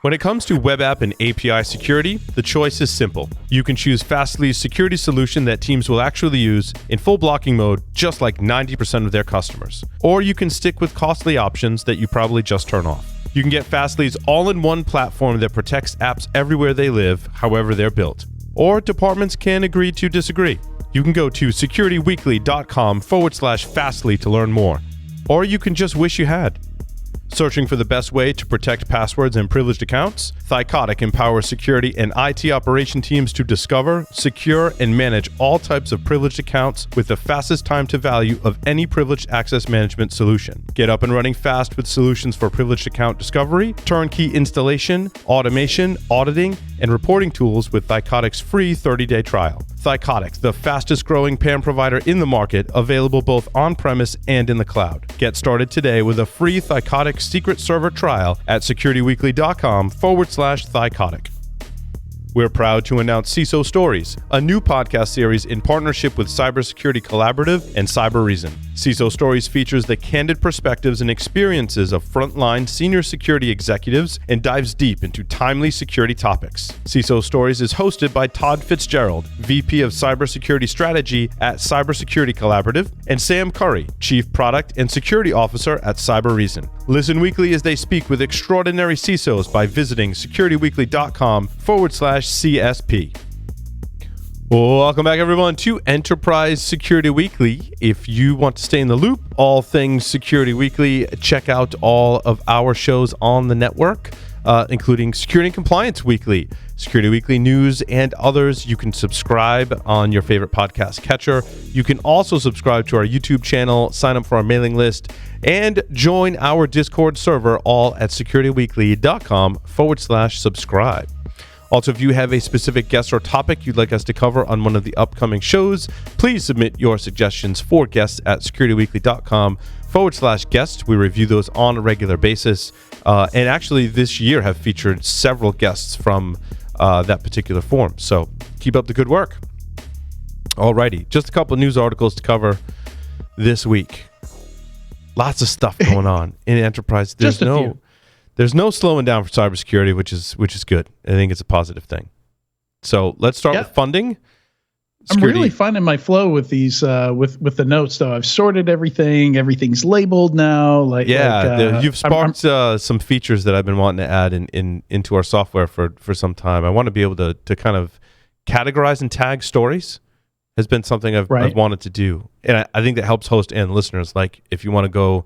When it comes to web app and API security, the choice is simple. You can choose Fastly's security solution that teams will actually use in full blocking mode, just like 90% of their customers. Or you can stick with costly options that you probably just turn off. You can get Fastly's all-in-one platform that protects apps everywhere they live, however they're built. Or departments can agree to disagree. You can go to securityweekly.com/Fastly to learn more. Or you can just wish you had. Searching for the best way to protect passwords and privileged accounts? Thycotic empowers security and IT operation teams to discover, secure, and manage all types of privileged accounts with the fastest time to value of any privileged access management solution. Get up and running fast with solutions for privileged account discovery, turnkey installation, automation, auditing, and reporting tools with Thycotic's free 30-day trial. Thycotic, the fastest growing PAM provider in the market, available both on-premise and in the cloud. Get started today with a free Thycotic secret server trial at securityweekly.com/Thycotic. We're proud to announce Cso Stories, a new podcast series in partnership with Cybersecurity Collaborative and Cyber Reason. Cso Stories features the candid perspectives and experiences of frontline senior security executives and dives deep into timely security topics. Cso Stories is hosted by Todd Fitzgerald, VP of Cybersecurity Strategy at Cybersecurity Collaborative, and Sam Curry, Chief Product and Security Officer at Cyber Reason. Listen weekly as they speak with extraordinary CISOs by visiting securityweekly.com/CSP. Welcome back, everyone, to Enterprise Security Weekly. If you want to stay in the loop, all things Security Weekly, check out all of our shows on the network, including Security and Compliance Weekly, Security Weekly News, and others. You can subscribe on your favorite podcast catcher. You can also subscribe to our YouTube channel, sign up for our mailing list, and join our Discord server, all at securityweekly.com/subscribe. Also, if you have a specific guest or topic you'd like us to cover on one of the upcoming shows, please submit your suggestions for guests at securityweekly.com/guests. We review those on a regular basis. And actually, this year have featured several guests from that particular forum. So keep up the good work. Alrighty, just a couple of news articles to cover this week. Lots of stuff going on in enterprise. There's no slowing down for cybersecurity, which is good. I think it's a positive thing. So let's start with funding. Security. I'm really finding my flow with these with the notes, though. I've sorted everything. Everything's labeled now. You've sparked some features that I've been wanting to add into our software for some time. I want to be able to kind of categorize and tag stories. Has been something I've wanted to do, and I think that helps host and listeners. Like, if you want to go,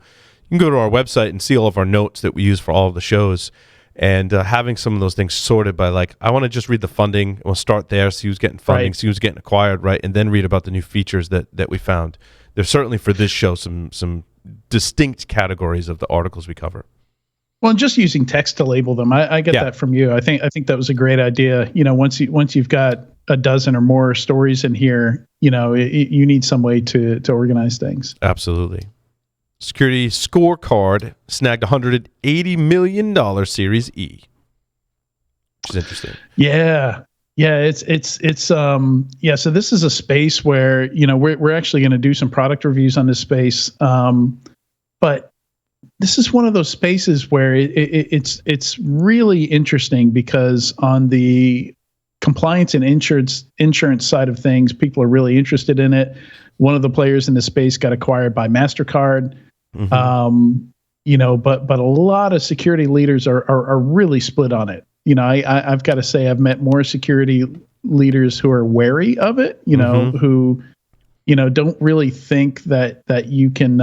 you can go to our website and see all of our notes that we use for all of the shows, and having some of those things sorted by, like, I want to just read the funding. We'll start there, see who's getting funding, see who's getting acquired, and then read about the new features that we found. There's certainly for this show some distinct categories of the articles we cover. Well, and just using text to label them, I get that from you. I think that was a great idea. You know, once you've got a dozen or more stories in here, you know, you need some way to organize things. Absolutely. Security Scorecard snagged $180 million Series E, which is interesting. Yeah. So this is a space where, you know, we're actually going to do some product reviews on this space. But this is one of those spaces where it's really interesting, because on the compliance and insurance side of things, people are really interested in it. One of the players in this space got acquired by MasterCard. Mm-hmm. You know, but a lot of security leaders are really split on it. You know, I've got to say, I've met more security leaders who are wary of it, you know, who, you know, don't really think that you can,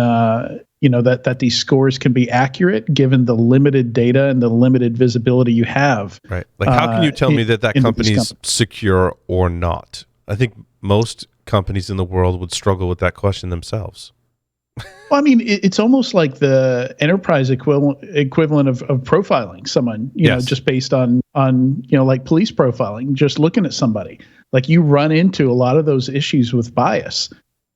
you know, that these scores can be accurate given the limited data and the limited visibility you have. Right. Like, how can you tell me that company's secure or not? I think most companies in the world would struggle with that question themselves. Well, I mean, it's almost like the enterprise equivalent of profiling someone, you know, just based on, you know, like police profiling, just looking at somebody. Like, you run into a lot of those issues with bias,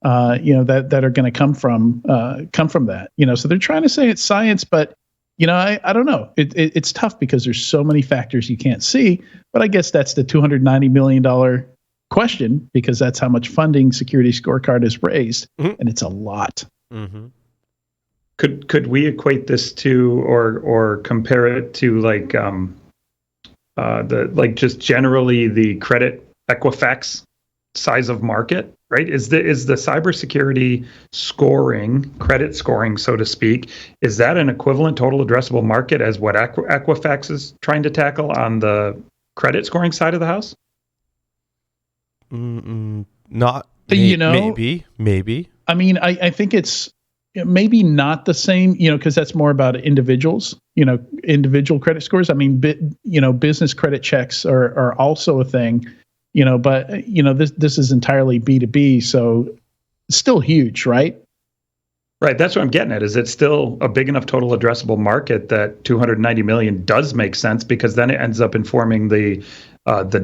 you know, that are going to come from that, you know. So they're trying to say it's science, but, you know, I don't know. It's tough because there's so many factors you can't see. But I guess that's the $290 million question, because that's how much funding Security Scorecard has raised, and it's a lot. Mm-hmm. Could we equate this to or compare it to, like, just generally the credit Equifax size of market, right? Is the cybersecurity scoring, credit scoring, so to speak, is that an equivalent total addressable market as what Equifax is trying to tackle on the credit scoring side of the house? Not, You know, maybe. I mean, I think it's maybe not the same, because that's more about individuals, individual credit scores. I mean, business credit checks are also a thing, but this is entirely B2B, so it's still huge, right? Right, that's what I'm getting at. Is it still a big enough total addressable market that 290 million does make sense, because then it ends up informing the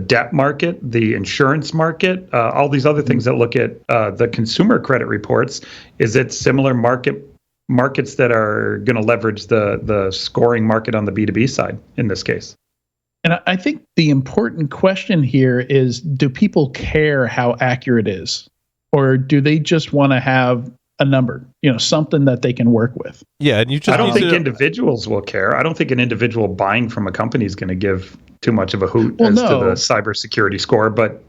debt market, the insurance market, all these other things that look at the consumer credit reports. Is it similar markets that are going to leverage the scoring market on the B2B side in this case? And I think the important question here is, do people care how accurate it is? Or do they just want to have a number, something that they can work with? Yeah, and I don't think individuals will care. I don't think an individual buying from a company is going to give too much of a hoot to the cybersecurity score. But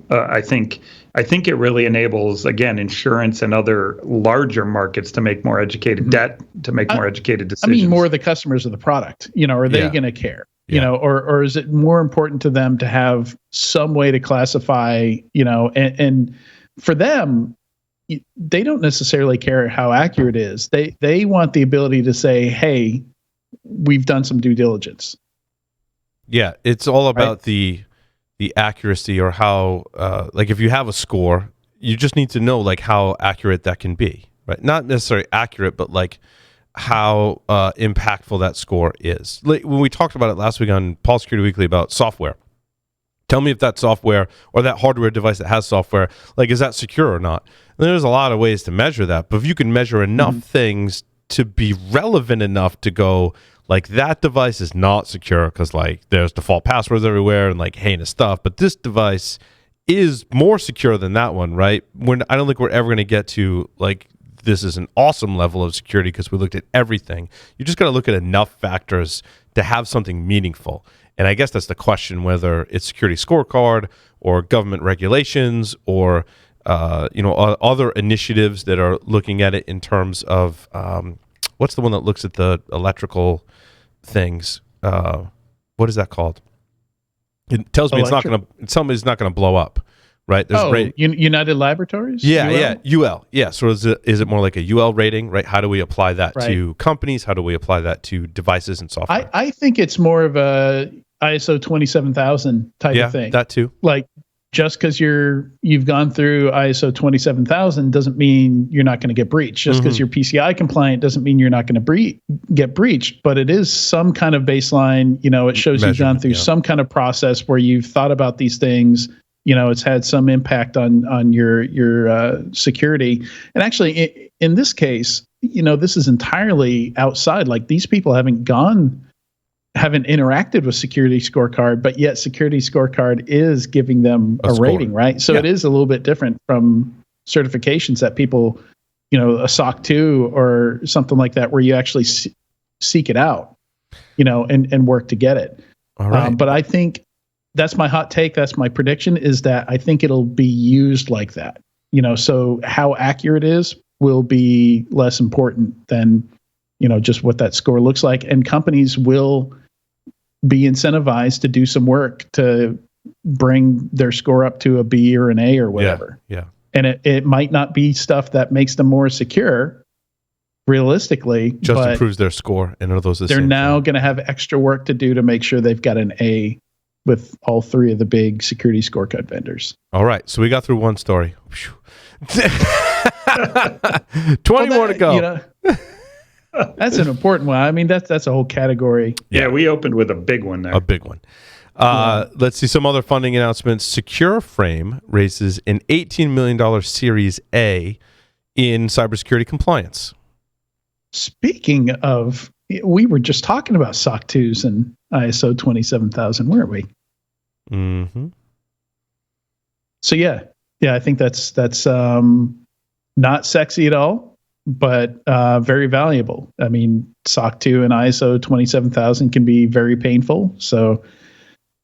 I think it really enables, again, insurance and other larger markets to make more educated debt, to make more educated decisions. I mean, more of the customers of the product. Are they going to care? Or is it more important to them to have some way to classify? And for them, they don't necessarily care how accurate it is. They want the ability to say, hey, we've done some due diligence. Yeah, it's all about the accuracy, or how, if you have a score, you just need to know how accurate that can be, right? Not necessarily accurate, but how impactful that score is. When we talked about it last week on Paul Security Weekly about software, tell me if that software or that hardware device that has software, is that secure or not? And there's a lot of ways to measure that, but if you can measure enough things to be relevant enough to go, that device is not secure because there's default passwords everywhere and heinous stuff, but this device is more secure than that one, right? I don't think we're ever going to get to this is an awesome level of security because we looked at everything. You just got to look at enough factors to have something meaningful. And I guess that's the question, whether it's Security Scorecard or government regulations or other initiatives that are looking at it in terms of what's the one that looks at the electrical things? What is that called? It tells me somebody's not going to blow up, right? There's United Laboratories? Yeah, UL. Yeah. So is it more like a UL rating, right? How do we apply that to companies? How do we apply that to devices and software? I think it's more of a ISO 27000 type of thing. That too. Just because you've gone through ISO 27000 doesn't mean you're not going to get breached. Just because you're PCI compliant doesn't mean you're not going to get breached. But it is some kind of baseline. It shows you've gone through some kind of process where you've thought about these things. It's had some impact on your security. And actually, in this case, this is entirely outside. These people haven't interacted with Security Scorecard, but yet Security Scorecard is giving them a rating, right? So it is a little bit different from certifications that people, a SOC 2 or something like that, where you actually seek it out, and work to get it. All right. But I think that's my hot take. That's my prediction, is that I think it'll be used like that. So how accurate it is will be less important than, just what that score looks like. And companies will be incentivized to do some work to bring their score up to a B or an A or whatever. Yeah. And it might not be stuff that makes them more secure, realistically. Just improves their score. And are those the they're same now thing? going to have extra work to do to make sure they've got an A with all three of the big security scorecard vendors. All right. So we got through one story. 20 more to go. That's an important one. I mean, that's a whole category. Yeah, we opened with a big one there. A big one. Let's see some other funding announcements. Secureframe raises an $18 million Series A in cybersecurity compliance. Speaking of, we were just talking about SOC 2s and ISO 27000, weren't we? Mm-hmm. So yeah, I think that's not sexy at all, but very valuable. I mean, SOC 2 and ISO 27000 can be very painful. So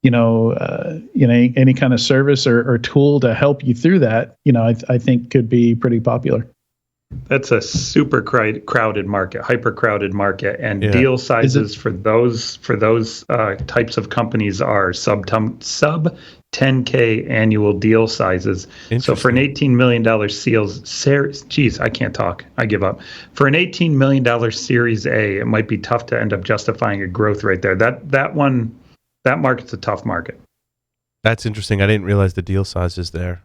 any kind of service or tool to help you through that, I think could be pretty popular. That's a super crowded market, hyper crowded market, and deal sizes for those types of companies are sub 10K annual deal sizes. So for an $18 million I can't talk. I give up. For an $18 million Series A, it might be tough to end up justifying a growth rate there. That market's a tough market. That's interesting. I didn't realize the deal size is there.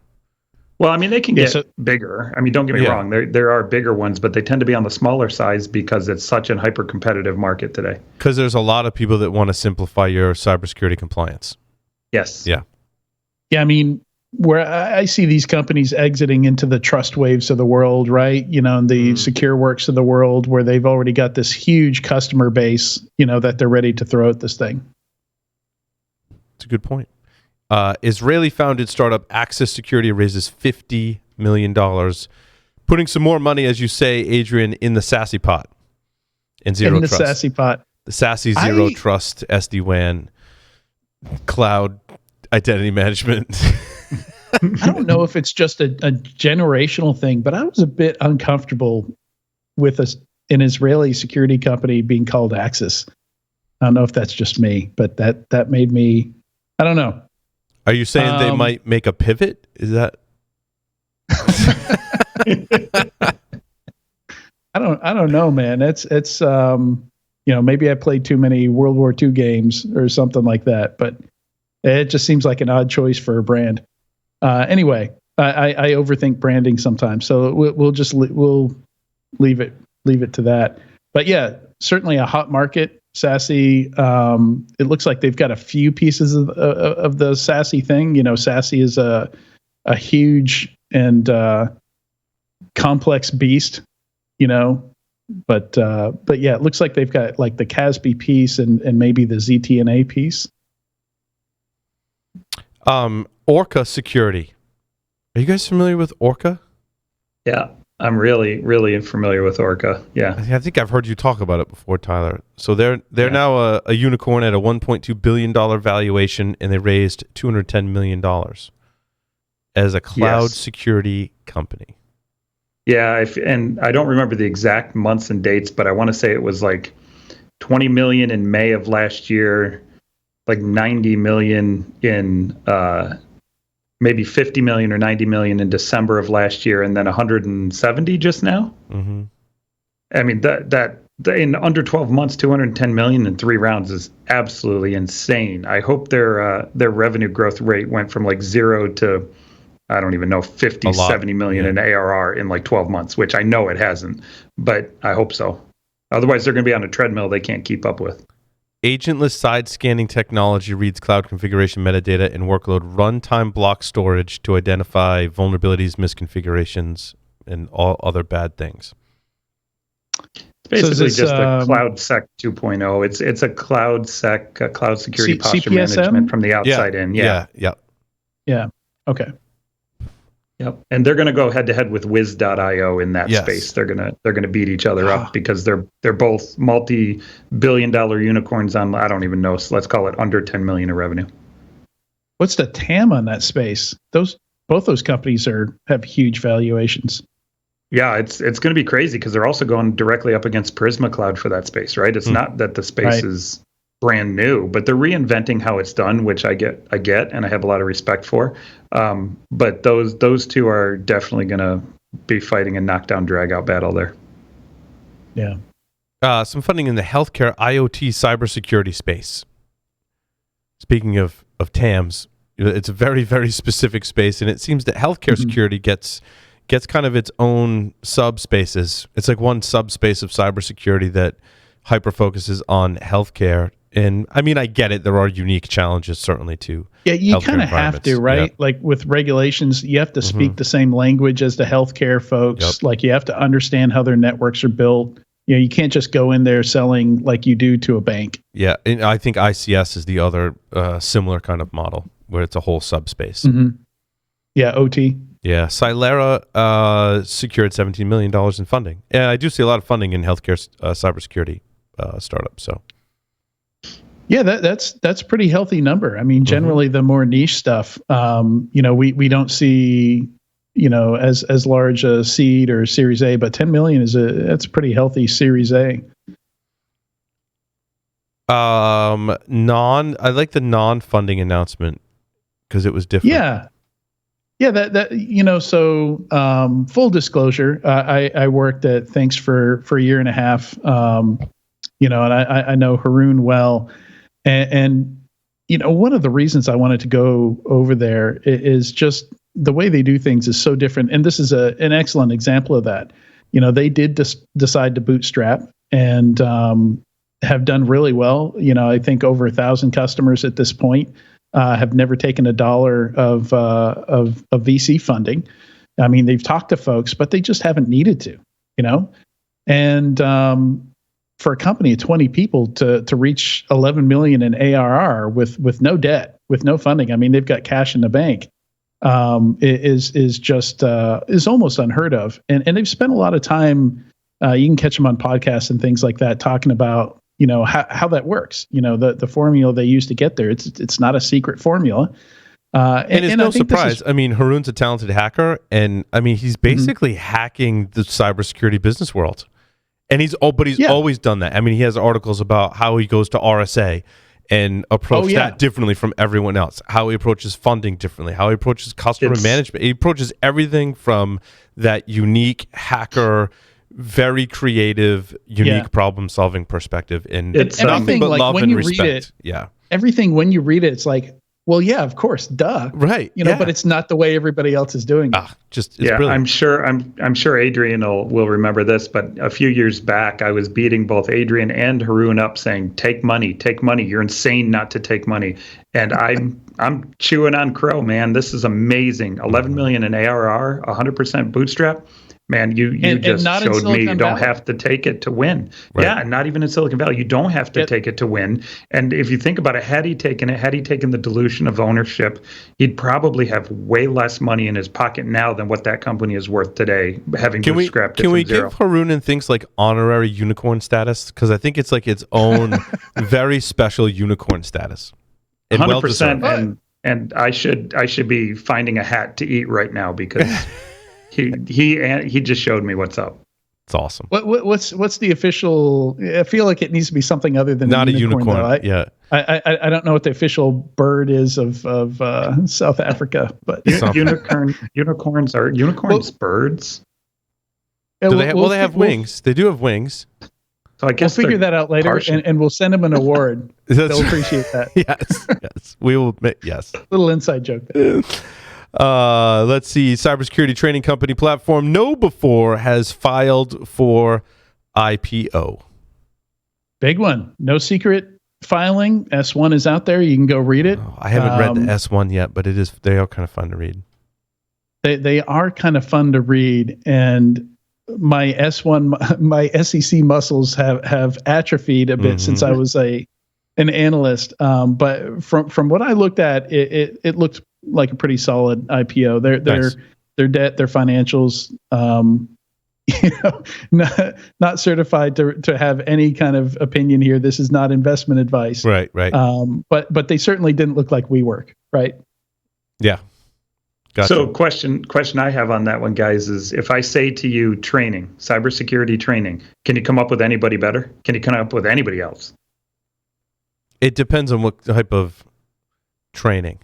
Well, I mean, they can get bigger. I mean, don't get me wrong. There are bigger ones, but they tend to be on the smaller size because it's such a hyper-competitive market today. Because there's a lot of people that want to simplify your cybersecurity compliance. Yes. Yeah. Yeah, I mean, where I see these companies exiting into the Trust Waves of the world, right? And the SecureWorks of the world, where they've already got this huge customer base, that they're ready to throw at this thing. That's a good point. Israeli-founded startup Axis Security raises $50 million, putting some more money, as you say, Adrian, in the SASE pot. And zero trust. In the SASE pot. The SASE Zero Trust SD-WAN cloud identity management. I don't know if it's just a generational thing, but I was a bit uncomfortable with an Israeli security company being called Axis. I don't know if that's just me, but that made me, I don't know. Are you saying they might make a pivot? Is that? I don't know, man. It's maybe I played too many World War II games or something like that, but it just seems like an odd choice for a brand. Anyway, I overthink branding sometimes, so we'll leave it to that. But yeah, certainly a hot market. SASE, it looks like they've got a few pieces of the SASE thing. SASE is a huge and complex beast, but yeah, it looks like they've got like the CASB piece and maybe the ZTNA piece. Orca Security. Are you guys familiar with Orca? Yeah. I'm really, really familiar with Orca. Yeah, I think I've heard you talk about it before, Tyler. So they're now a unicorn at a $1.2 billion valuation, and they raised $210 million as a cloud security company. Yeah, and I don't remember the exact months and dates, but I want to say it was like 20 million in May of last year, like 90 million in maybe 50 million or 90 million in December of last year, and then 170 just now. Mm-hmm. I mean, that in under 12 months, 210 million in 3 rounds is absolutely insane. I hope their revenue growth rate went from like 0 to, I don't even know, 50, 70 million in ARR in like 12 months, which I know it hasn't, but I hope so. Otherwise, they're going to be on a treadmill they can't keep up with. Agentless side scanning technology reads cloud configuration metadata and workload runtime block storage to identify vulnerabilities, misconfigurations, and all other bad things. It's basically just a cloud sec 2.0. It's a cloud sec, cloud security posture CPSM? management from the outside in. Yeah. Okay. Yep. And they're going to go head to head with Wiz.io in that space. They're going to beat each other up because they're both multi-billion-dollar unicorns on, I don't even know, so let's call it under 10 million in revenue. What's the TAM on that space? Both those companies have huge valuations. Yeah, it's going to be crazy because they're also going directly up against Prisma Cloud for that space, right? It's not that the space is brand new, but they're reinventing how it's done, which I get, and I have a lot of respect for. But those two are definitely going to be fighting a knockdown, drag-out battle there. Yeah. Some funding in the healthcare IoT cybersecurity space. Speaking of TAMs, it's a very, very specific space, and it seems that healthcare security gets kind of its own subspaces. It's like one subspace of cybersecurity that hyper focuses on healthcare. And I mean, I get it. There are unique challenges certainly too. Yeah, you kind of have to, right? Yeah. Like with regulations, you have to speak the same language as the healthcare folks. Yep. Like you have to understand how their networks are built. You can't just go in there selling like you do to a bank. Yeah, and I think ICS is the other similar kind of model where it's a whole subspace. Mm-hmm. Yeah, OT. Yeah, Cylera secured $17 million in funding. Yeah, I do see a lot of funding in healthcare cybersecurity startups. So. Yeah, that's a pretty healthy number. I mean, generally the more niche stuff, we don't see, as large a seed or Series A, but 10 million that's a pretty healthy Series A. I like the non-funding announcement because it was different. Yeah, so full disclosure, I worked at Thinkst for a year and a half, and I know Haroon well. And one of the reasons I wanted to go over there is just the way they do things is so different. And this is an excellent example of that. They did decide to bootstrap and have done really well. I think over 1,000 customers at this point have never taken $1 of VC funding. I mean, they've talked to folks, but they just haven't needed to, and for a company of 20 people to reach 11 million in ARR with no debt, with no funding. I mean, they've got cash in the bank. Is almost unheard of. And they've spent a lot of time. You can catch them on podcasts and things like that, talking about how that works. The formula they use to get there. It's not a secret formula. And it's no surprise. I mean, Haroon's a talented hacker, and I mean, he's basically hacking the cybersecurity business world. And he's always done that. I mean, he has articles about how he goes to RSA and approach that differently from everyone else, how he approaches funding differently, how he approaches customer management. He approaches everything from that unique hacker, very creative, unique problem-solving perspective. And it's nothing but love and respect. Everything when you read it, it's like, well, yeah, of course, duh. Right. But it's not the way everybody else is doing it. It's brilliant. I'm sure Adrian will remember this, but a few years back, I was beating both Adrian and Haroon up saying, take money. You're insane not to take money. And I'm chewing on crow, man. This is amazing. 11 million in ARR, 100% bootstrap. Man, you just showed me you don't have to take it to win. Right. Yeah, not even in Silicon Valley. You don't have to take it to win. And if you think about it, had he taken the dilution of ownership, he'd probably have way less money in his pocket now than what that company is worth today, having bootstrapped it from zero. Can we give Haroon and things like honorary unicorn status? Because I think it's like its own very special unicorn status. 100%. And I should be finding a hat to eat right now because he just showed me what's up. It's awesome. What's the official? I feel like it needs to be something other than not a unicorn. Yeah. I don't know what the official bird is of South Africa, but unicorns are birds. They have wings. They do have wings. So I guess we'll figure that out later, and we'll send them an award. They'll appreciate that. Yes, we will. Yes, little inside joke there. Let's see. Cybersecurity training company platform KnowBe4 has filed for IPO. Big one. No secret filing. S1 is out there. You can go read it. I haven't read the S1 yet, but they are kind of fun to read. They are kind of fun to read, and my my SEC muscles have atrophied a bit since I was an analyst. But from what I looked at, it looked like a pretty solid IPO. Their debt, their financials, not certified to have any kind of opinion here. This is not investment advice. Right. But they certainly didn't look like WeWork, right? Yeah. Gotcha. So question I have on that one, guys, is if I say to you cybersecurity training, can you come up with anybody better? Can you come up with anybody else? It depends on what type of training.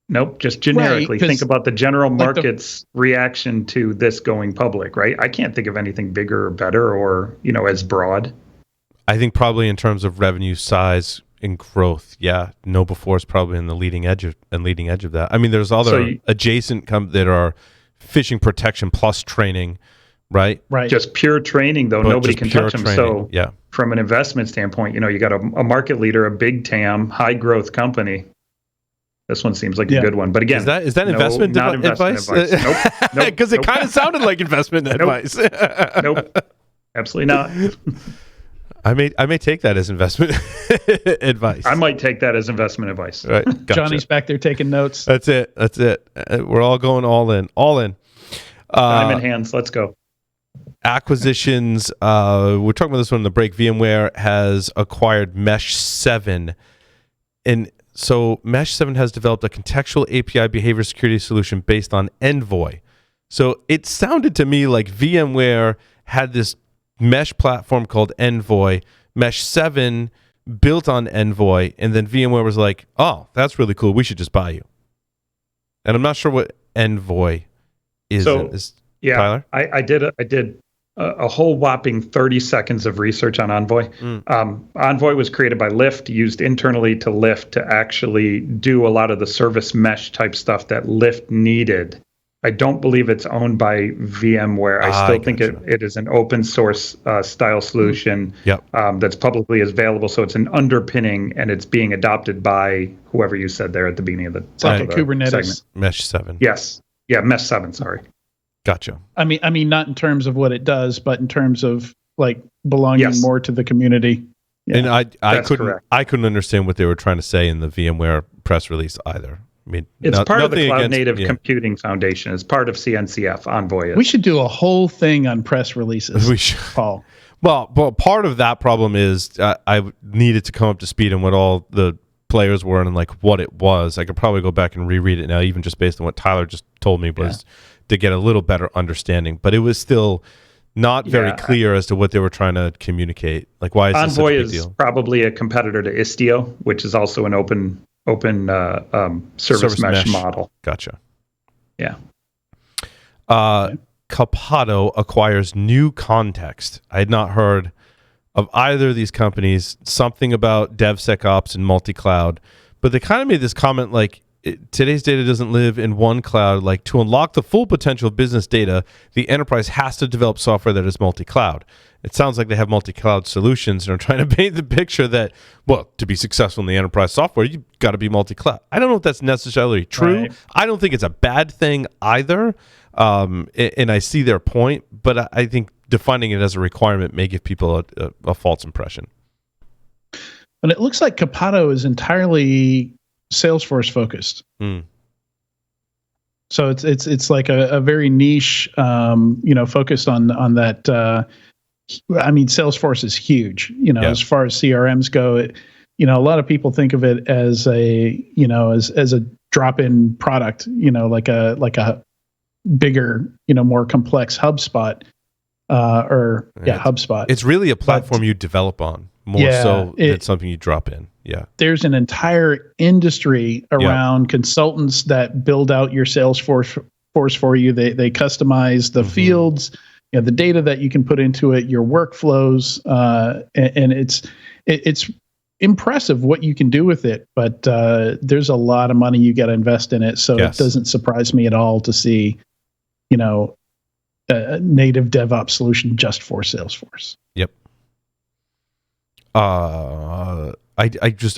Nope, just generically. Think about the general market's reaction to this going public, right? I can't think of anything bigger or better or, as broad. I think probably in terms of revenue size and growth, KnowBe4 is probably in the leading edge of that. I mean, there's other adjacent that are phishing protection plus training, right? Right. Just pure training, though. Nobody can touch them. So from an investment standpoint, you got a market leader, a big TAM, high growth company. This one seems like a good one, but again, is that investment advice? Nope. Because it kind of sounded like investment advice. Nope, absolutely not. I may take that as investment advice. I might take that as investment advice. Right, gotcha. Johnny's back there taking notes. That's it. We're all going all in. I'm in hands. Let's go. acquisitions. We're talking about this one in the break. VMware has acquired Mesh7, and so Mesh7 has developed a contextual API behavior security solution based on Envoy. So it sounded to me like VMware had this mesh platform called Envoy, Mesh7 built on Envoy, and then VMware was like, oh, that's really cool. We should just buy you. And I'm not sure what Envoy is. Yeah, Tyler? I did a whole whopping 30 seconds of research on Envoy. Envoy was created by Lyft, used internally to Lyft to actually do a lot of the service mesh type stuff that Lyft needed. I don't believe it's owned by VMware. I still think it is an open source style solution that's publicly available. So it's an underpinning, and it's being adopted by whoever you said there at the beginning of the Kubernetes segment. Mesh7. Yes. Yeah, Mesh7, sorry. Gotcha. I mean, not in terms of what it does, but in terms of like belonging more to the community. Yeah. And I couldn't understand what they were trying to say in the VMware press release either. I mean, it's part of the Cloud Native Computing Foundation. It's part of CNCF. Envoy. We should do a whole thing on press releases. We should, Paul. Well, part of that problem is I needed to come up to speed on what all the players were and like what it was. I could probably go back and reread it now, even just based on what Tyler just told me was to get a little better understanding. But it was still not very clear as to what they were trying to communicate. Like, why is this such a big deal? Envoy is probably a competitor to Istio, which is also an open service mesh model. Gotcha. Yeah. Copado acquires New Context. I had not heard of either of these companies. Something about DevSecOps and multi-cloud, but they kind of made this comment like, today's data doesn't live in one cloud. Like, to unlock the full potential of business data, the enterprise has to develop software that is multi-cloud. It sounds like they have multi-cloud solutions and are trying to paint the picture that, well, to be successful in the enterprise software, you've got to be multi-cloud. I don't know if that's necessarily true. Right. I don't think it's a bad thing either. And I see their point, but I think defining it as a requirement may give people a false impression. And it looks like Copado is entirely Salesforce focused. So it's like a very niche, focused on that. I mean, Salesforce is huge, as far as CRMs go. A lot of people think of it as as a drop-in product, like a bigger, more complex HubSpot, HubSpot. It's really a platform you develop on more so than something you drop in. Yeah. There's an entire industry around consultants that build out your Salesforce for you. They customize the fields, the data that you can put into it, your workflows, and it's impressive what you can do with it. But there's a lot of money you got to invest in it. So it doesn't surprise me at all to see, a native DevOps solution just for Salesforce. Yep. I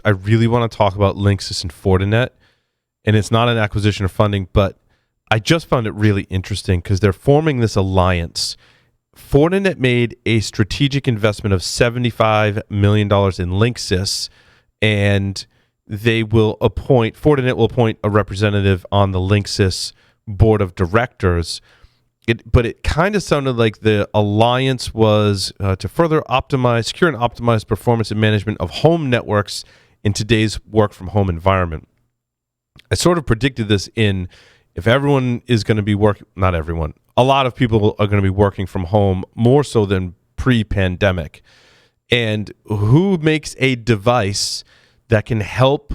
really want to talk about Linksys and Fortinet, and it's not an acquisition or funding, but I just found it really interesting because they're forming this alliance. Fortinet made a strategic investment of $75 million in Linksys, and Fortinet will appoint a representative on the Linksys board of directors. But it kind of sounded like the alliance was to further secure and optimize performance and management of home networks in today's work from home environment. I sort of predicted this if everyone is going to be not everyone, a lot of people are going to be working from home more so than pre-pandemic. And who makes a device that can help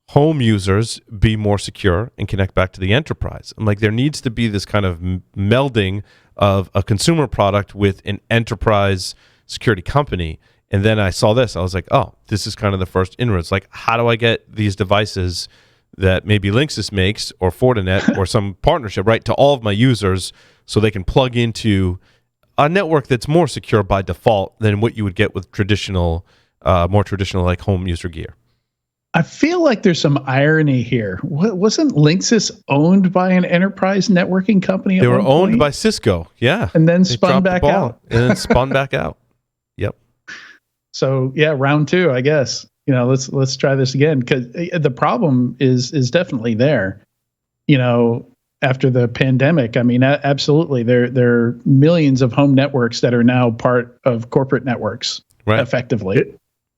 home users be more secure and connect back to the enterprise? I'm like, there needs to be this kind of melding of a consumer product with an enterprise security company. And then I saw this. I was like, oh, this is kind of the first inroads. Like, how do I get these devices that maybe Linksys makes or Fortinet or some partnership, right, to all of my users so they can plug into a network that's more secure by default than what you would get with more traditional like home user gear? I feel like there's some irony here. Wasn't Linksys owned by an enterprise networking company? They were owned by Cisco, yeah. And then spun back out. And then spun back out. Yep. So round two, I guess. Let's try this again, because the problem is definitely there. after the pandemic. I mean, absolutely. There are millions of home networks that are now part of corporate networks, right? Effectively.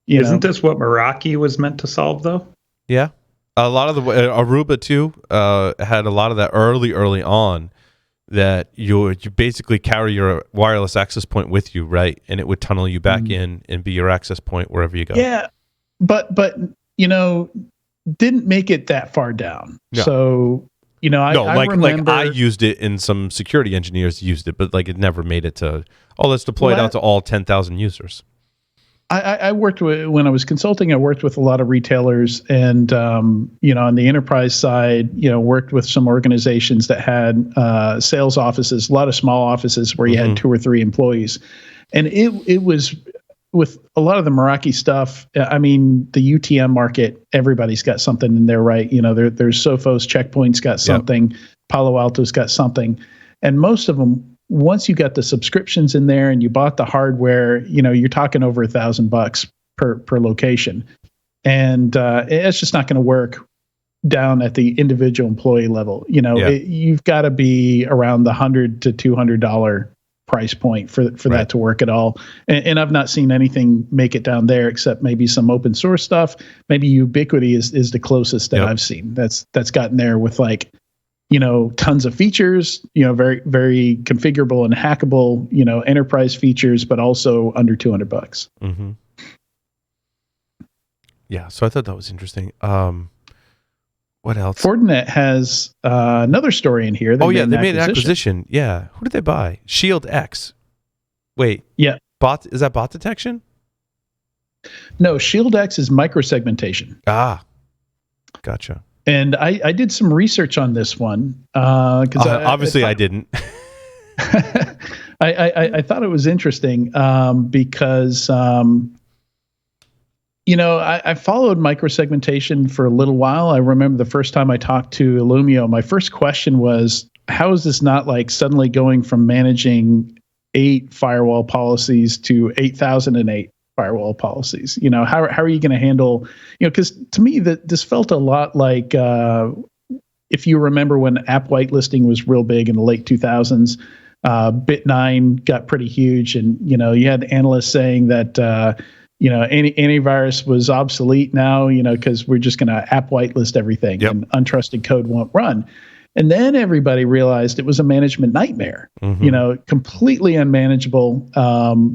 Isn't this what Meraki was meant to solve, though? Yeah. A lot of the Aruba too had a lot of that early on, that you basically carry your wireless access point with you, right? And it would tunnel you back in and be your access point wherever you go. Yeah, but didn't make it that far down. Yeah. So I remember, I used it, and some security engineers used it, but like it never made it to let's deploy it out to all 10,000 users. I worked with, when I was consulting, I worked with a lot of retailers, and on the enterprise side, worked with some organizations that had sales offices, a lot of small offices where you had 2 or 3 employees, and it was with a lot of the Meraki stuff. I mean, the UTM market, everybody's got something in there, right? There's Sophos, Checkpoint's got something, Palo Alto's got something, and most of them, once you got the subscriptions in there and you bought the hardware, you're talking over $1,000 per location, and it's just not going to work down at the individual employee level. You've got to be around the $100 to $200 price point for that to work at all. And I've not seen anything make it down there except maybe some open source stuff. Maybe Ubiquity is the closest that I've seen. That's gotten there with tons of features, very, very configurable and hackable, enterprise features, but also under $200. Mm-hmm. Yeah. So I thought that was interesting. What else? Fortinet has another story in here. They made an acquisition. Yeah. Who did they buy? ShieldX. Wait. Yeah. Is that bot detection? No, ShieldX is microsegmentation. Ah, gotcha. And I did some research on this one because obviously I didn't. I thought it was interesting because I followed microsegmentation for a little while. I remember the first time I talked to Illumio, my first question was, how is this not like suddenly going from managing 8 firewall policies to 8,008 firewall policies? How are you going to handle, because to me this felt a lot like, if you remember when app whitelisting was real big in the late 2000s, Bit9 got pretty huge, and you had analysts saying that antivirus was obsolete now, because we're just going to app whitelist everything and untrusted code won't run. And then everybody realized it was a management nightmare, completely unmanageable.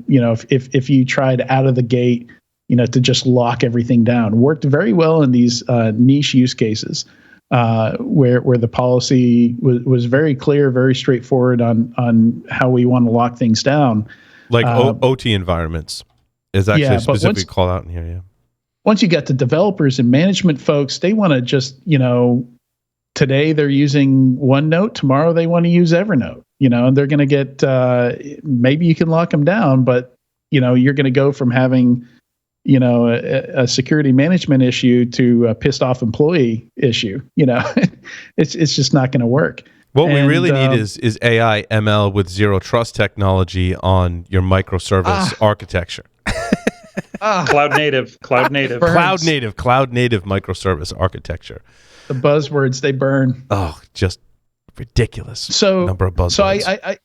If you tried out of the gate, to just lock everything down. Worked very well in these niche use cases where the policy was very clear, very straightforward on how we want to lock things down. Like OT environments is actually specifically called out in here. Yeah. Once you get to developers and management folks, they want to just, today they're using OneNote, tomorrow they want to use Evernote, and they're going to get, maybe you can lock them down, but, you're going to go from having, a security management issue to a pissed off employee issue. It's just not going to work. What we really need is AI ML with zero trust technology on your microservice architecture. Cloud native microservice architecture. The buzzwords, they burn. Oh, just ridiculous number of buzzwords. So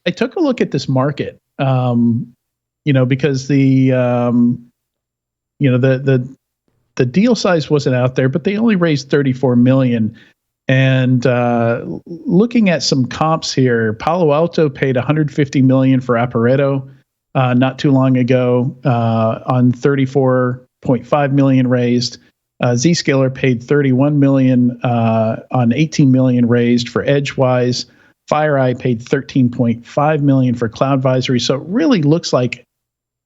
I took a look at this market, because the deal size wasn't out there, but they only raised $34 million. And looking at some comps here, Palo Alto paid $150 million for Aporeto not too long ago on $34.5 million raised. Zscaler paid $31 million on $18 million raised for Edgewise. FireEye paid $13.5 million for CloudVisory. So it really looks like,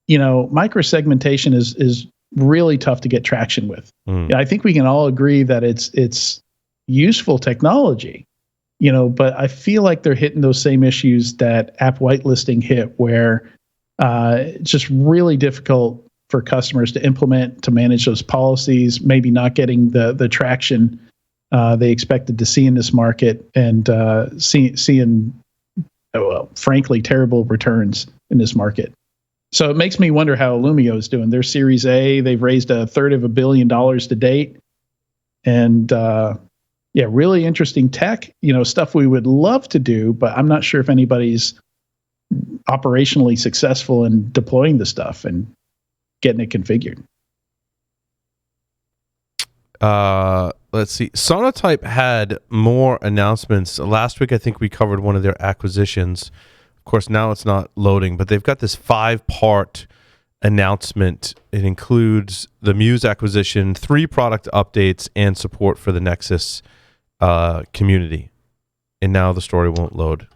microsegmentation is really tough to get traction with. I think we can all agree that it's useful technology, but I feel like they're hitting those same issues that app whitelisting hit, where it's just really difficult for customers to implement, to manage those policies, maybe not getting the traction they expected to see in this market, and seeing, frankly, terrible returns in this market. So it makes me wonder how Illumio is doing. Their Series A, they've raised $1/3 of $1 billion to date, and really interesting tech, stuff we would love to do, but I'm not sure if anybody's operationally successful in deploying the stuff and getting it configured. Let's see. Sonatype had more announcements. Last week, I think we covered one of their acquisitions. Of course, now it's not loading, but they've got this 5-part announcement. It includes the Muse acquisition, 3 product updates, and support for the Nexus community. And now the story won't load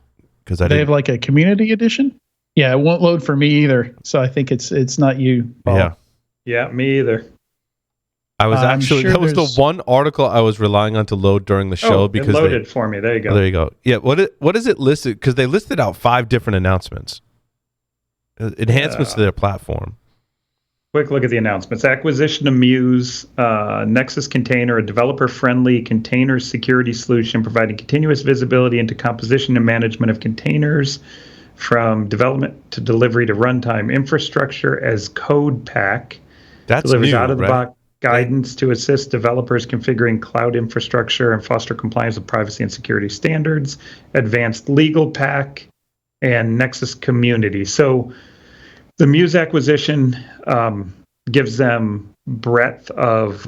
because they have like a community edition. Yeah, it won't load for me either. So I think it's not you, Paul. Yeah, me either. I was actually that was the one article I was relying on to load during the show because it loaded for me. There you go. There you go. Yeah, what is it listed? Because they listed out 5 different announcements, enhancements to their platform. Quick look at the announcements. Acquisition of Muse, Nexus Container, a developer-friendly container security solution providing continuous visibility into composition and management of containers from development to delivery to runtime. Infrastructure as code pack. That's delivers new, out of the right? box guidance to assist developers configuring cloud infrastructure and foster compliance with privacy and security standards. Advanced legal pack and Nexus community. So the Muse acquisition gives them breadth of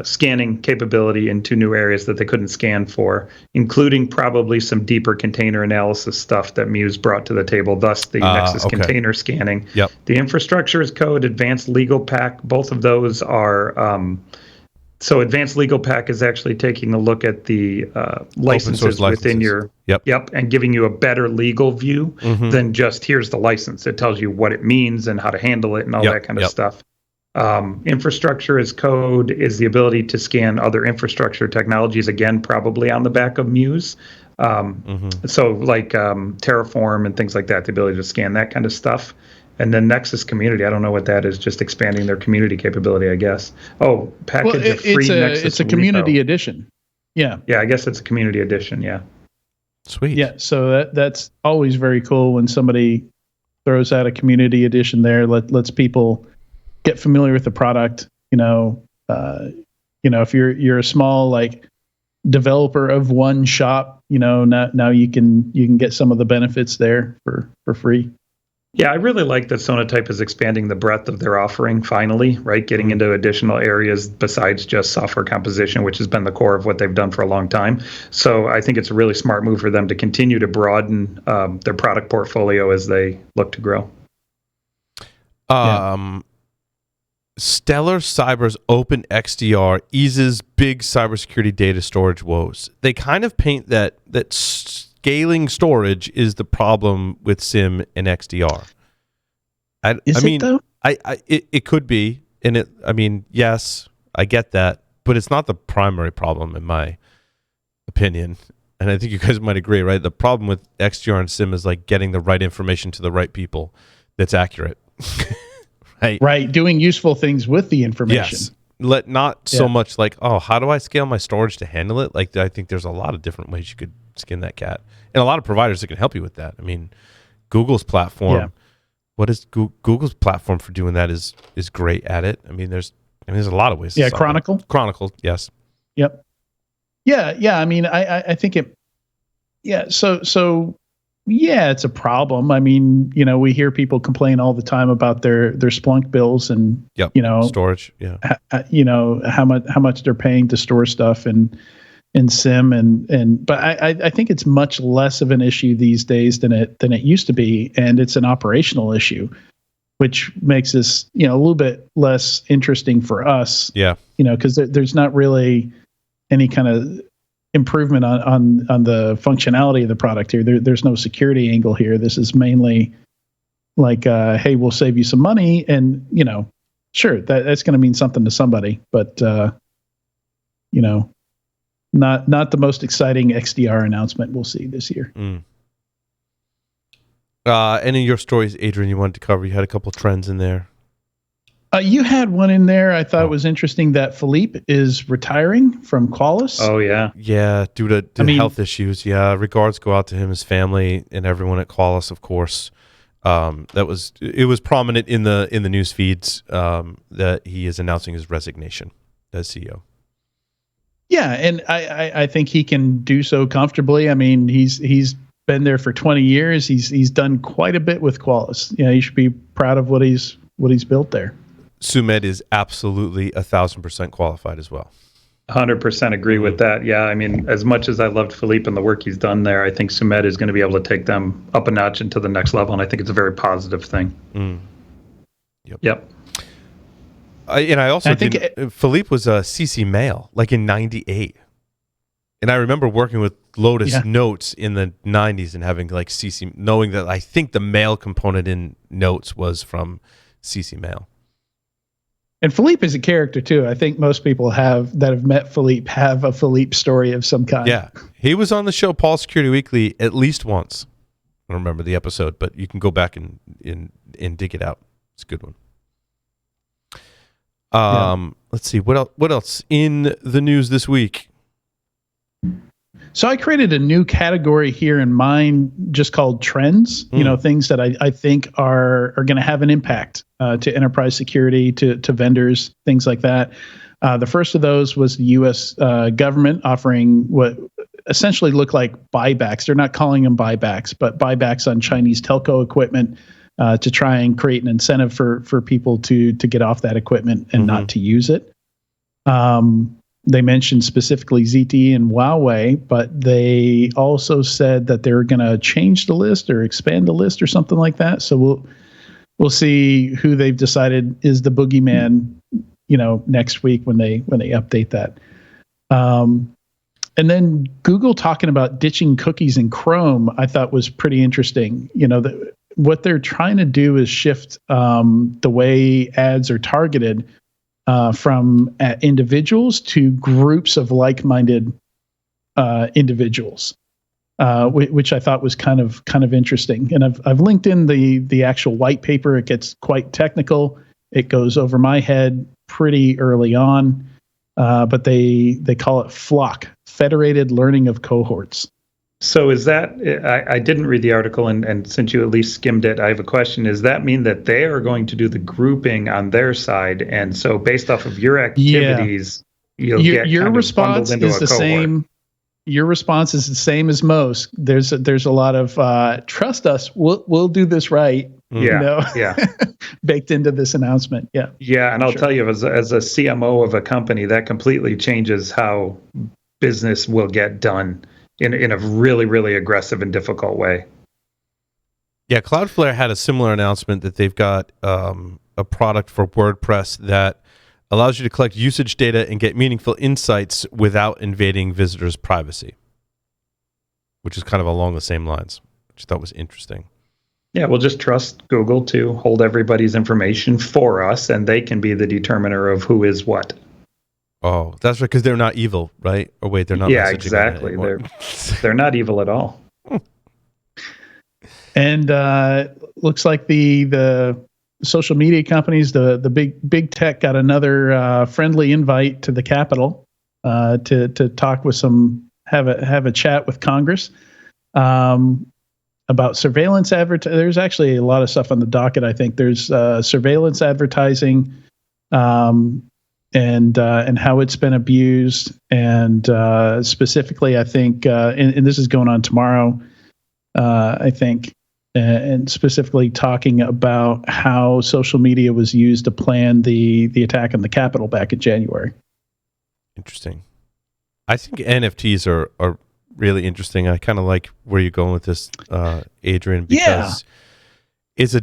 scanning capability into new areas that they couldn't scan for, including probably some deeper container analysis stuff that Muse brought to the table, thus the Nexus container scanning. Yep. The infrastructure as code, advanced legal pack, both of those are... So advanced legal pack is actually taking a look at the licenses within your... Yep, and giving you a better legal view than just here's the license. It tells you what it means and how to handle it and all that kind of stuff. Infrastructure as code is the ability to scan other infrastructure technologies, again, probably on the back of Muse. So like Terraform and things like that, the ability to scan that kind of stuff. And then Nexus community, I don't know what that is, just expanding their community capability, I guess. Oh, package of free Nexus it's a community edition. Yeah. Yeah, I guess it's a community edition, yeah. Sweet. Yeah, so that's always very cool when somebody throws out a community edition there, lets people get familiar with the product. If you're a small like developer of one shop, now you can get some of the benefits there for free. Yeah, I really like that Sonatype is expanding the breadth of their offering finally, right? Getting into additional areas besides just software composition, which has been the core of what they've done for a long time. So I think it's a really smart move for them to continue to broaden their product portfolio as they look to grow. Stellar Cyber's Open XDR eases big cybersecurity data storage woes. They kind of paint that scaling storage is the problem with SIEM and XDR. It though? It could be, and yes, I get that, but it's not the primary problem in my opinion. And I think you guys might agree, right? The problem with XDR and SIEM is like getting the right information to the right people that's accurate. Right. Doing useful things with the information. Yes. Not so much like, how do I scale my storage to handle it? Like, I think there's a lot of different ways you could skin that cat, and a lot of providers that can help you with that. I mean, Google's platform. What is Google's platform for doing that is great at it. There's a lot of ways. Chronicle. Chronicle. Yes. Yep. Yeah. I think it. Yeah. So. Yeah, it's a problem. We hear people complain all the time about their Splunk bills and storage. Yeah. How much they're paying to store stuff in SIEM but I think it's much less of an issue these days than it used to be, and it's an operational issue, which makes this a little bit less interesting for us. Yeah. Because there's not really any kind of improvement on the functionality of the product here. There's no security angle here. This is mainly like, hey, we'll save you some money, and sure, that's going to mean something to somebody, but not the most exciting XDR announcement we'll see this year. Any of your stories, Adrian, you wanted to cover? You had a couple trends in there. You had one in there I thought was interesting, that Philippe is retiring from Qualys. Oh, yeah. Yeah, due to health issues. Yeah, regards go out to him, his family, and everyone at Qualys, of course. It was prominent in the news feeds that he is announcing his resignation as CEO. Yeah, and I think he can do so comfortably. I mean, he's been there for 20 years. He's done quite a bit with Qualys. You should be proud of what he's built there. Sumedh is absolutely 1,000% qualified as well. 100% agree with that. Yeah, I mean, as much as I loved Philippe and the work he's done there, I think Sumedh is going to be able to take them up a notch into the next level, and I think it's a very positive thing. Yep. I also think Philippe was a CC Mail, like in 98. And I remember working with Lotus Notes in the 90s and having like CC, knowing that I think the mail component in Notes was from CC Mail. And Philippe is a character too. I think most people that have met Philippe have a Philippe story of some kind. Yeah. He was on the show Paul Security Weekly at least once. I don't remember the episode, but you can go back and dig it out. It's a good one. Let's see what else in the news this week. So I created a new category here in mine, just called trends. Things that I think are going to have an impact to enterprise security, to vendors, things like that. The first of those was the U.S. Government offering what essentially look like buybacks. They're not calling them buybacks, but buybacks on Chinese telco equipment. To try and create an incentive for people to get off that equipment and not to use it. They mentioned specifically ZTE and Huawei, but they also said that they're going to change the list or expand the list or something like that. So we'll see who they've decided is the boogeyman, next week when they update that. And then Google talking about ditching cookies in Chrome, I thought was pretty interesting. What they're trying to do is shift the way ads are targeted from individuals to groups of like-minded individuals, which I thought was kind of interesting. And I've linked in the actual white paper. It gets quite technical. It goes over my head pretty early on, but they call it FLOC, Federated Learning of Cohorts. So is that, I didn't read the article, and since you at least skimmed it, I have a question. Does that mean that they are going to do the grouping on their side? And so based off of your activities, you'll get your response into is the cohort. same. Your response is the same as most. There's a lot of trust us. We'll do this right. Baked into this announcement. Yeah, and I'll tell you, as a CMO of a company, that completely changes how business will get done. In a really, really aggressive and difficult way. Yeah, Cloudflare had a similar announcement that they've got a product for WordPress that allows you to collect usage data and get meaningful insights without invading visitors' privacy, which is kind of along the same lines, which I thought was interesting. Yeah, we'll just trust Google to hold everybody's information for us, and they can be the determiner of who is what. Oh, that's right, because they're not evil, right? Or wait, they're not. Yeah, exactly. They're not evil at all. And looks like the social media companies, the big tech, got another friendly invite to the Capitol to talk with have a chat with Congress about surveillance advertising. There's actually a lot of stuff on the docket. I think there's surveillance advertising. And how it's been abused, and specifically, I think, and this is going on tomorrow, I think, and specifically talking about how social media was used to plan the attack on the Capitol back in January. Interesting. I think NFTs are really interesting. I kind of like where you're going with this, Adrian, because it's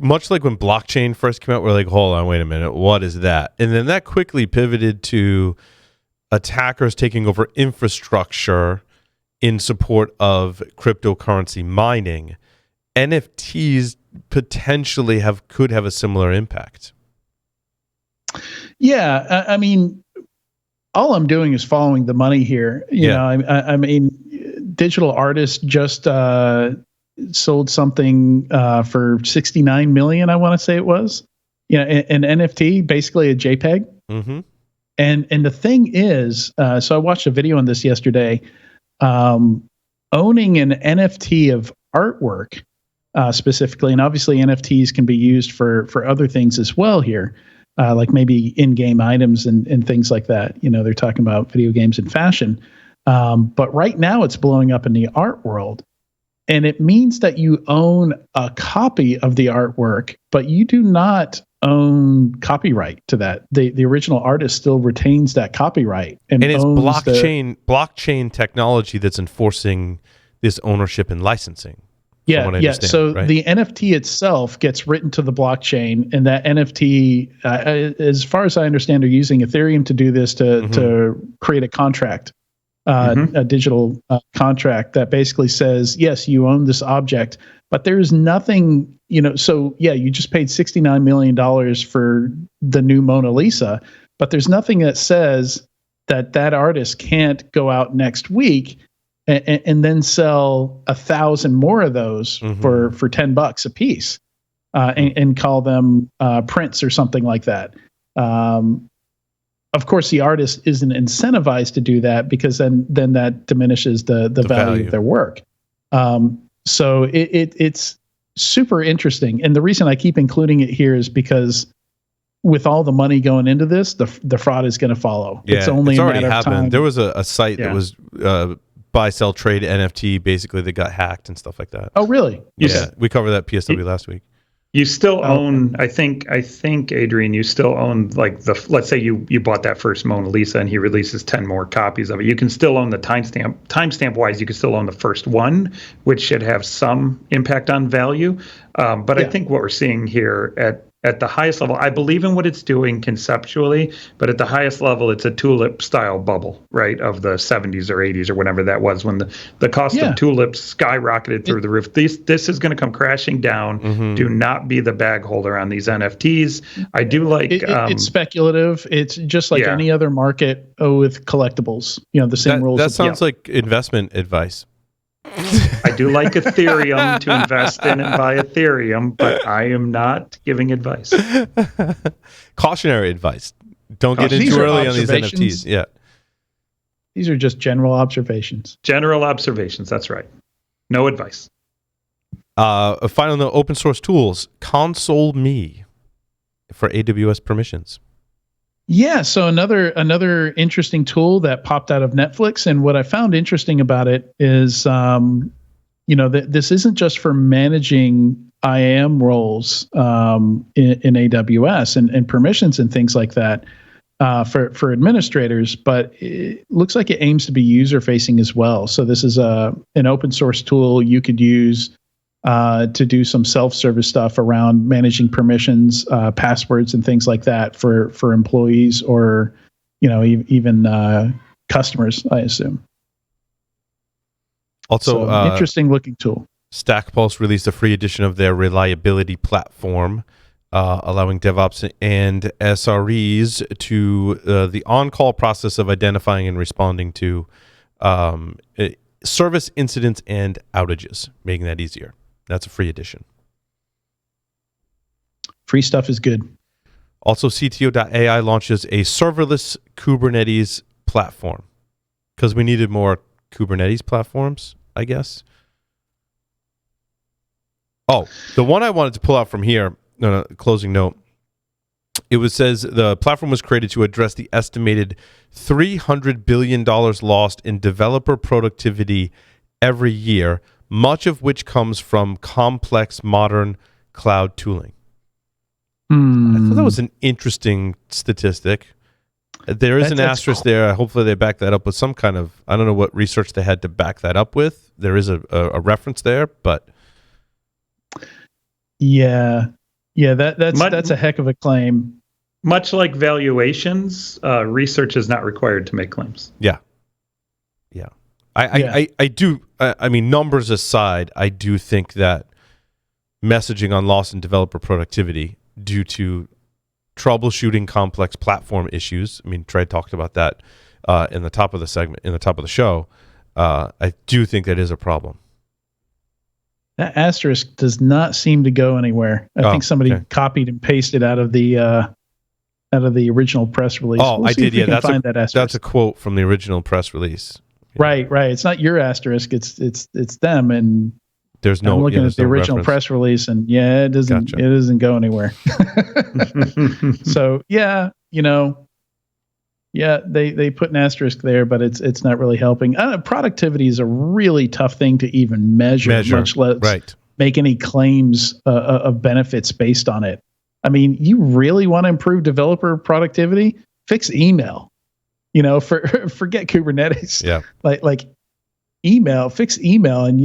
much like when blockchain first came out. We're like, hold on, wait a minute, what is that? And then that quickly pivoted to attackers taking over infrastructure in support of cryptocurrency mining. NFTs potentially could have a similar impact. Yeah, I mean, all I'm doing is following the money here. You know, I mean, digital artists just sold something for $69 million, I want to say it was. An NFT, basically a JPEG. Mm-hmm. And the thing is, so I watched a video on this yesterday. Owning an NFT of artwork, specifically, and obviously NFTs can be used for other things as well here. like maybe in-game items and things like that. They're talking about video games in fashion. But right now it's blowing up in the art world. And it means that you own a copy of the artwork, but you do not own copyright to that. The original artist still retains that copyright. And it's blockchain technology that's enforcing this ownership and licensing. Yeah. So right? The NFT itself gets written to the blockchain, and that NFT, as far as I understand, are using Ethereum to do this to create a contract. A digital contract that basically says, yes, you own this object, but there's nothing, so yeah, you just paid $69 million for the new Mona Lisa, but there's nothing that says that artist can't go out next week and then sell 1,000 more of those for $10 a piece and call them prints or something like that. Of course, the artist isn't incentivized to do that because then that diminishes the value of their work. So it's super interesting. And the reason I keep including it here is because with all the money going into this, the fraud is going to follow. Yeah, it's only a already matter happened. of time. There was a site that was buy, sell, trade NFT, basically, that got hacked and stuff like that. Oh, really? Yeah, we covered that PSW last week. You still own, I think, Adrian, you still own, like, let's say you bought that first Mona Lisa and he releases 10 more copies of it. You can still own the timestamp. Timestamp wise, you can still own the first one, which should have some impact on value. But I think what we're seeing here at the highest level, I believe in what it's doing conceptually, but at the highest level, it's a tulip style bubble, right, of the 70s or 80s or whatever that was, when the cost of tulips skyrocketed through the roof. This is going to come crashing down. Do not be the bag holder on these NFTs. I do like it's speculative. It's just like any other market with collectibles. The same rules. That sounds like investment advice. I do like Ethereum to invest in and buy Ethereum, but I am not giving advice. Cautionary advice. Don't get in too early on these NFTs. Yeah. These are just general observations. General observations. That's right. No advice. A final note, open source tools. Console Me for AWS permissions. Yeah, so another interesting tool that popped out of Netflix, and what I found interesting about it is, this isn't just for managing IAM roles in AWS and permissions and things like that for administrators, but it looks like it aims to be user facing as well. So this is an open source tool you could use to do some self-service stuff around managing permissions, passwords, and things like that for employees or, even customers, I assume. Also, interesting looking tool. StackPulse released a free edition of their reliability platform, allowing DevOps and SREs to the on-call process of identifying and responding to service incidents and outages, making that easier. That's a free edition. Free stuff is good. Also, CTO.ai launches a serverless Kubernetes platform because we needed more Kubernetes platforms, I guess. Oh, the one I wanted to pull out from here, closing note, says the platform was created to address the estimated $300 billion lost in developer productivity every year, much of which comes from complex modern cloud tooling. I thought that was an interesting statistic. There is an asterisk there. Hopefully they back that up with some kind of, I don't know what research they had to back that up with. There is a reference there, but... Yeah, that's a heck of a claim. Much like valuations, research is not required to make claims. Yeah. I do. I mean, numbers aside, I do think that messaging on loss in developer productivity due to troubleshooting complex platform issues. I mean, Trey talked about that in the top of the segment, in the top of the show. I do think that is a problem. That asterisk does not seem to go anywhere. I think somebody copied and pasted out of the original press release. Oh, I did. Yeah, that's a quote from the original press release. Right. It's not your asterisk. It's them. And There's no. I'm looking at the original reference. press release, and yeah, it doesn't. Gotcha. It doesn't go anywhere. So yeah, they put an asterisk there, but it's not really helping. Productivity is a really tough thing to even measure. Much less make any claims of benefits based on it. I mean, you really want to improve developer productivity? Fix email. Forget Kubernetes. Yeah. Like fix email, and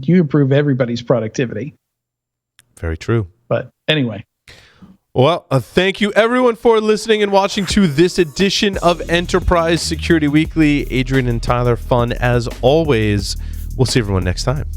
you improve everybody's productivity. Very true. But anyway. Well, thank you everyone for listening and watching to this edition of Enterprise Security Weekly. Adrian and Tyler, fun as always. We'll see everyone next time.